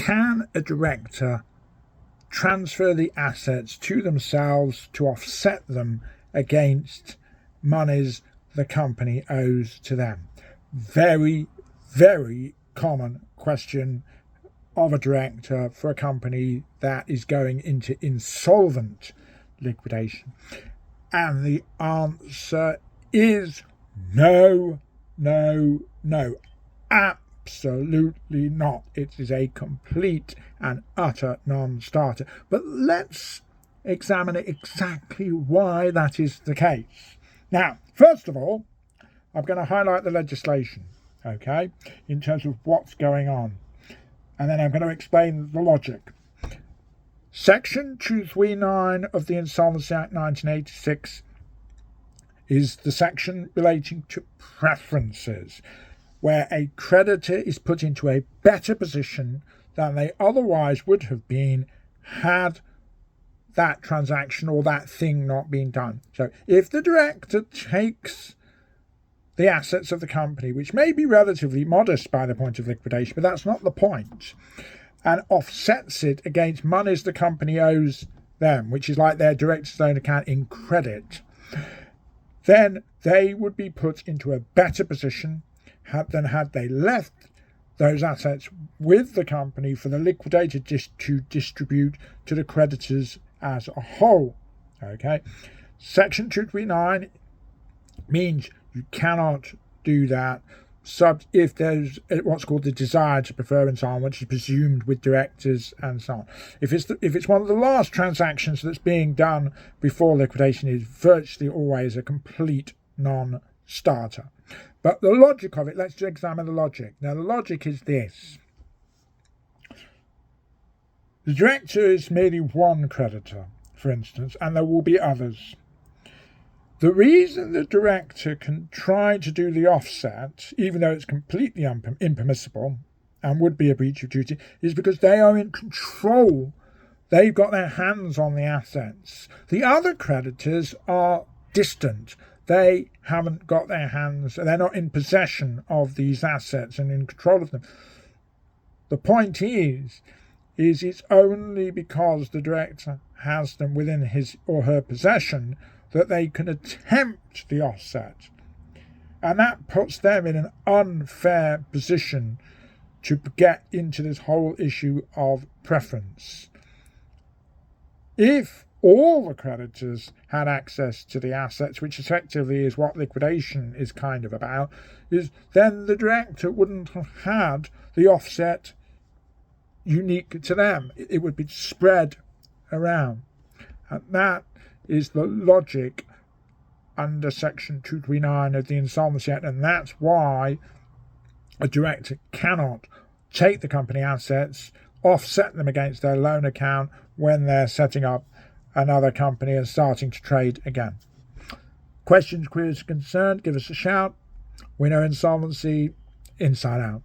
can a director transfer the assets to themselves to offset them against monies the company owes to them? Very, very common question of a director for a company that is going into insolvent liquidation. And the answer is no, no, no. Absolutely not. It is a complete and utter non-starter. But let's examine exactly why that is the case. Now, first of all, I'm going to highlight the legislation, okay, in terms of what's going on. And then I'm going to explain the logic. Section 239 of the Insolvency Act 1986 is the section relating to preferences, where a creditor is put into a better position than they otherwise would have been had that transaction or that thing not been done. So if the director takes the assets of the company, which may be relatively modest by the point of liquidation, but that's not the point, and offsets it against monies the company owes them, which is like their director's own account in credit, then they would be put into a better position than had they left those assets with the company for the liquidator to distribute to the creditors as a whole. Okay, Section 239 means you cannot do that if there's what's called the desire to prefer insolvency, which is presumed with directors and so on. If it's one of the last transactions that's being done before liquidation, is virtually always a complete non-starter. But the logic of it, let's examine the logic. Now, the logic is this. The director is merely one creditor, for instance, and there will be others. The reason the director can try to do the offset, even though it's completely impermissible and would be a breach of duty, is because they are in control. They've got their hands on the assets. The other creditors are distant. They haven't got their hands, they're not in possession of these assets and in control of them. The point is it's only because the director has them within his or her possession that they can attempt the offset. And that puts them in an unfair position to get into this whole issue of preference. If all the creditors had access to the assets, which effectively is what liquidation is kind of about, then the director wouldn't have had the offset unique to them. It would be spread around. And that is the logic under Section 239 of the Insolvency Act, and that's why a director cannot take the company assets, offset them against their loan account when they're setting up another company and starting to trade again. Questions, queries, concerned, give us a shout. We know insolvency inside out.